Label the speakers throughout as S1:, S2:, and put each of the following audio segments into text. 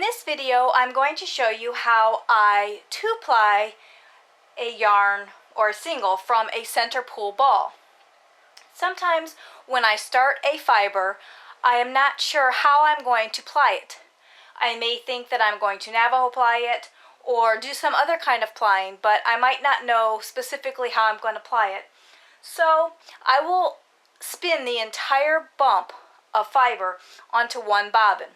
S1: this video, I'm going to show you how I two-ply a yarn or a single from a center pull ball. Sometimes when I start a fiber, I am not sure how I'm going to ply it. I may think that I'm going to Navajo ply it or do some other kind of plying, but I might not know specifically how I'm going to ply it. So I will spin the entire bump of fiber onto one bobbin.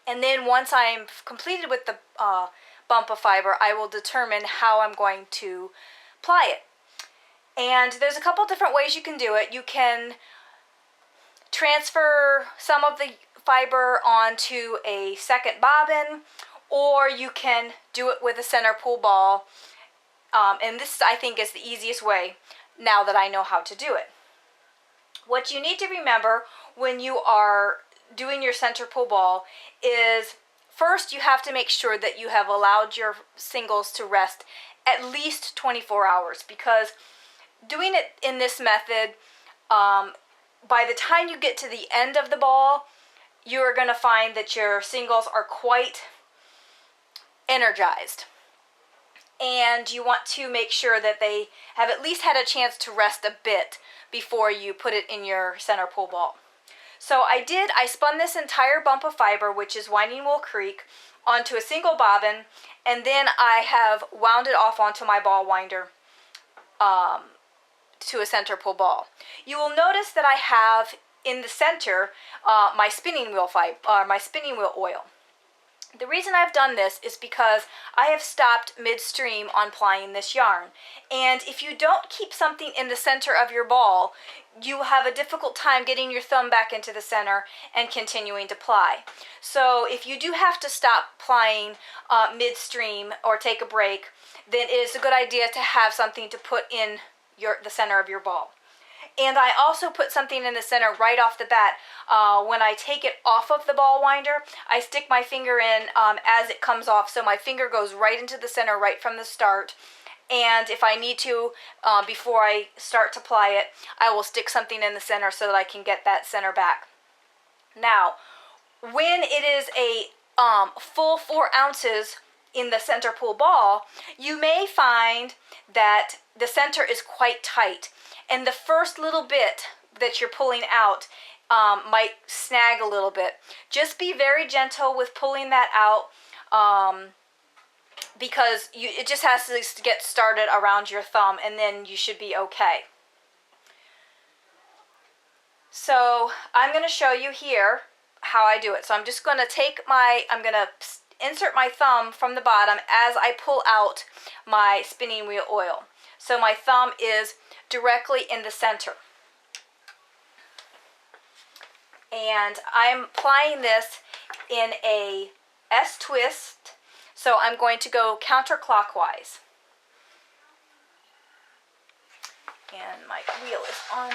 S1: And then once I'm completed with the bump of fiber, I will determine how I'm going to ply it. And there's a couple different ways you can do it. You can transfer some of the fiber onto a second bobbin, or you can do it with a center pull ball. And this, I think, is the easiest way now that I know how to do it. What you need to remember when you are doing your center pull ball is first you have to make sure that you have allowed your singles to rest at least 24 hours, because doing it in this method, by the time you get to the end of the ball, you are going to find that your singles are quite energized. And you want to make sure that they have at least had a chance to rest a bit before you put it in your center pull ball. So I spun this entire bump of fiber, which is Winding Wool Creek, onto a single bobbin, and then I have wound it off onto my ball winder to a center pull ball. You will notice that I have in the center my spinning wheel oil. The reason I've done this is because I have stopped midstream on plying this yarn. And if you don't keep something in the center of your ball, you have a difficult time getting your thumb back into the center and continuing to ply. So if you do have to stop plying midstream or take a break, then it is a good idea to have something to put in the center of your ball. And I also put something in the center right off the bat. When I take it off of the ball winder, I stick my finger in as it comes off, so my finger goes right into the center right from the start. And if I need to, before I start to ply it, I will stick something in the center so that I can get that center back. Now, when it is a full 4 ounces in the center pull ball, you may find that the center is quite tight. And the first little bit that you're pulling out might snag a little bit. Just be very gentle with pulling that out because it just has to get started around your thumb, and then you should be okay. So I'm going to show you here how I do it. So I'm just going to insert my thumb from the bottom as I pull out my spinning wheel oil. So my thumb is directly in the center. And I'm applying this in a S-twist, so I'm going to go counterclockwise. And my wheel is on,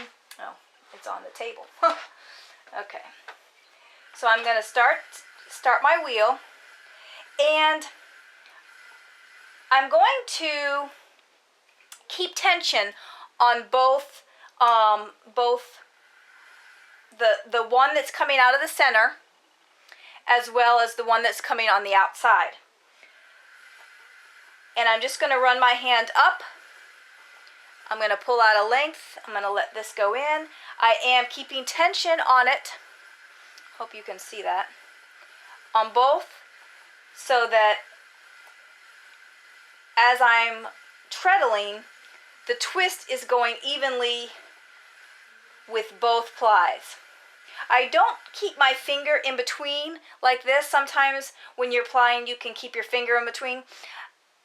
S1: it's on the table. Okay. So I'm going to start my wheel, and I'm going to keep tension on both the one that's coming out of the center as well as the one that's coming on the outside. And I'm just going to run my hand up. I'm going to pull out a length. I'm going to let this go in. I am keeping tension on it. Hope you can see that. On both, so that as I'm treadling, the twist is going evenly with both plies. I don't keep my finger in between like this. Sometimes when you're plying, you can keep your finger in between.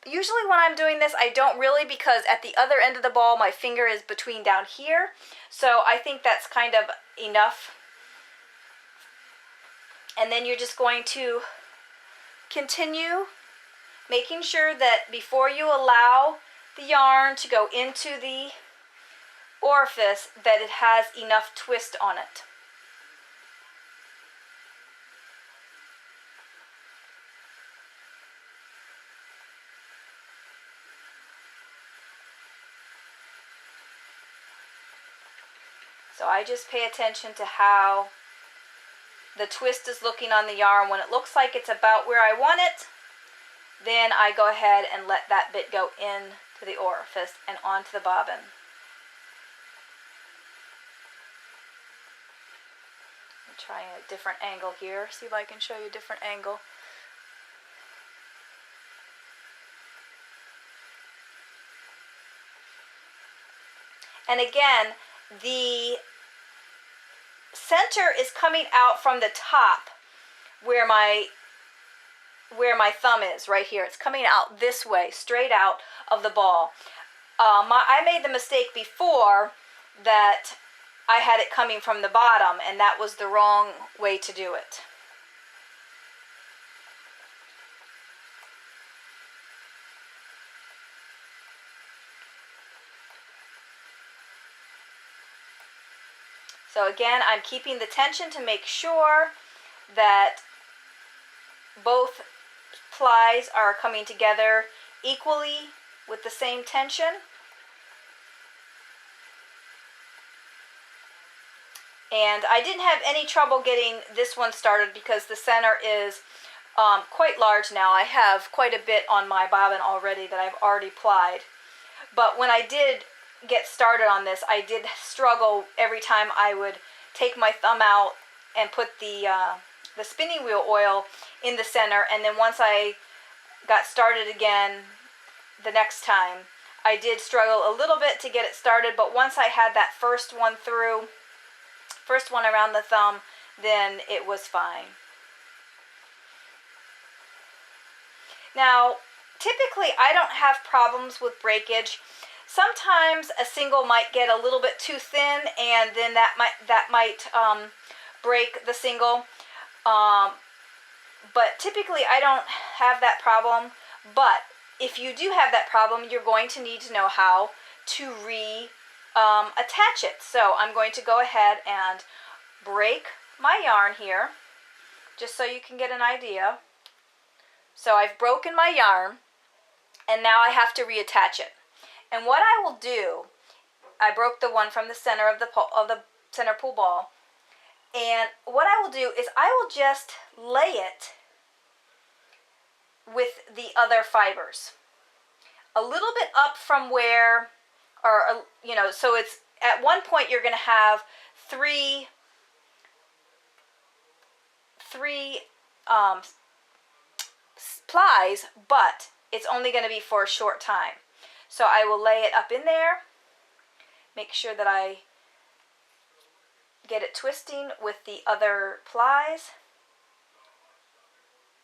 S1: Usually when I'm doing this, I don't really, because at the other end of the ball, my finger is between down here. So I think that's kind of enough. And then you're just going to continue making sure that before you allow the yarn to go into the orifice, that it has enough twist on it. So I just pay attention to how the twist is looking on the yarn. When it looks like it's about where I want it, then I go ahead and let that bit go in to the orifice and onto the bobbin. I'm trying a different angle here. See if I can show you a different angle. And again, the center is coming out from the top where my thumb is, right here. It's coming out this way, straight out of the ball. I made the mistake before that I had it coming from the bottom, and that was the wrong way to do it. So again, I'm keeping the tension to make sure that both plies are coming together equally with the same tension. And I didn't have any trouble getting this one started because the center is quite large now. I have quite a bit on my bobbin already that I've already plied. But when I did get started on this, I did struggle every time I would take my thumb out and put the spinning wheel oil in the center, and then once I got started again the next time, I did struggle a little bit to get it started, but once I had that first one through, first one around the thumb, then it was fine. Now, typically I don't have problems with breakage. Sometimes a single might get a little bit too thin, and then that might break the single. But typically I don't have that problem. But if you do have that problem, you're going to need to know how to attach it. So I'm going to go ahead and break my yarn here, just so you can get an idea. So I've broken my yarn, and now I have to reattach it. And what I will do, I broke the one from the center of the center pull ball, and what I will do is I will just lay it with the other fibers a little bit up from where, or so it's at one point you're going to have three plies, but it's only going to be for a short time. So I will lay it up in there, make sure that I get it twisting with the other plies.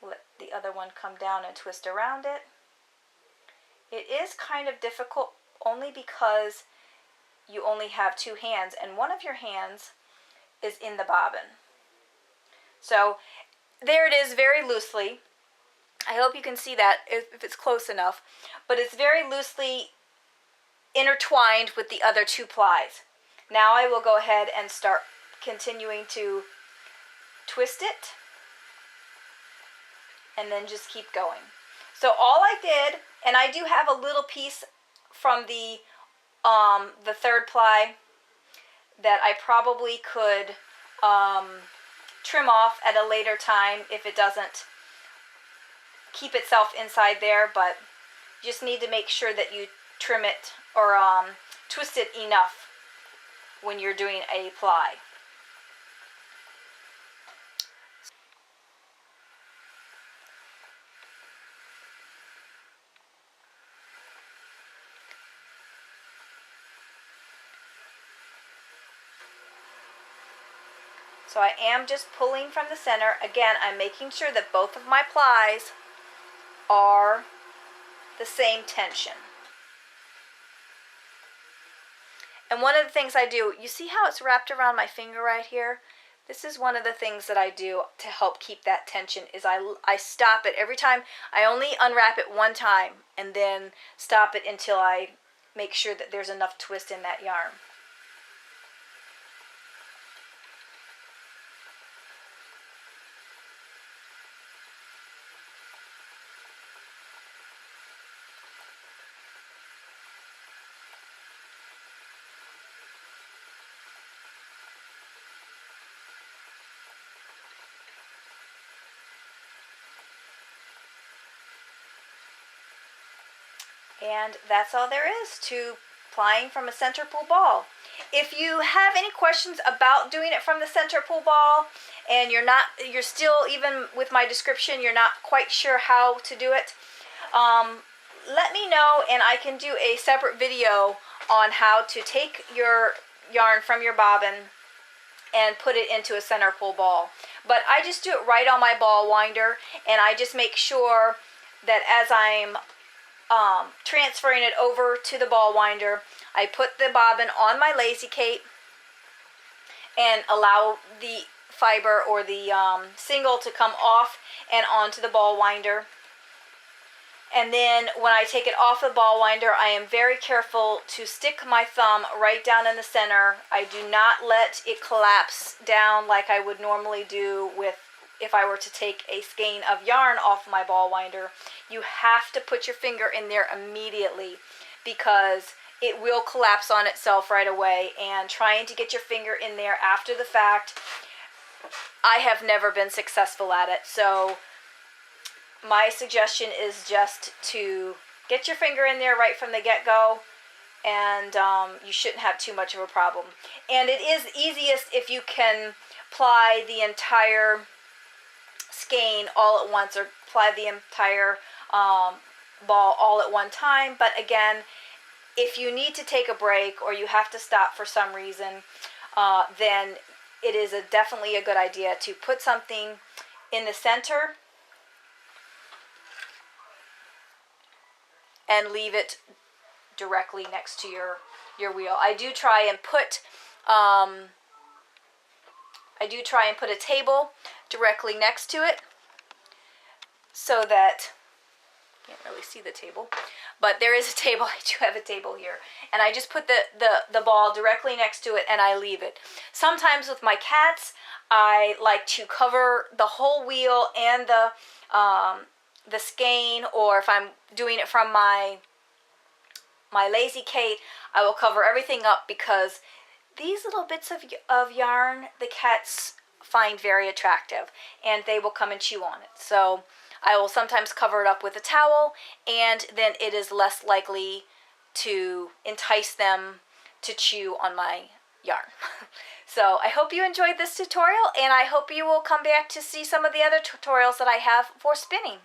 S1: Let the other one come down and twist around it. It is kind of difficult only because you only have two hands, and one of your hands is in the bobbin. So there it is, very loosely. I hope you can see that if it's close enough, but it's very loosely intertwined with the other two plies. Now I will go ahead and start continuing to twist it, and then just keep going. So all I did, and I do have a little piece from the third ply that I probably could trim off at a later time if it doesn't keep itself inside there, but you just need to make sure that you trim it or twist it enough when you're doing a ply. So I am just pulling from the center. Again, I'm making sure that both of my plies are the same tension. And one of the things I do, you see how it's wrapped around my finger right here? This is one of the things that I do to help keep that tension, is I stop it every time. I only unwrap it one time and then stop it until I make sure that there's enough twist in that yarn. And that's all there is to plying from a center pull ball. If you have any questions about doing it from the center pull ball and you're still, even with my description, you're not quite sure how to do it, let me know and I can do a separate video on how to take your yarn from your bobbin and put it into a center pull ball. But I just do it right on my ball winder, and I just make sure that as I'm transferring it over to the ball winder, I put the bobbin on my Lazy Kate and allow the fiber or the single to come off and onto the ball winder. And then when I take it off the ball winder, I am very careful to stick my thumb right down in the center. I do not let it collapse down like I would normally do if I were to take a skein of yarn off my ball winder. You have to put your finger in there immediately because it will collapse on itself right away. And trying to get your finger in there after the fact, I have never been successful at it. So my suggestion is just to get your finger in there right from the get-go, and you shouldn't have too much of a problem. And it is easiest if you can ply the entire skein all at once, or ply the entire ball all at one time. But again, if you need to take a break or you have to stop for some reason, then it is definitely a good idea to put something in the center and leave it directly next to your wheel. I do try and put a table directly next to it so that you can't really see the table, but there is a table. I do have a table here, and I just put the ball directly next to it and I leave it. Sometimes with my cats, I like to cover the whole wheel and the skein, or if I'm doing it from my Lazy Kate, I will cover everything up because these little bits of yarn the cats find very attractive and they will come and chew on it. So I will sometimes cover it up with a towel, and then it is less likely to entice them to chew on my yarn. So I hope you enjoyed this tutorial, and I hope you will come back to see some of the other tutorials that I have for spinning.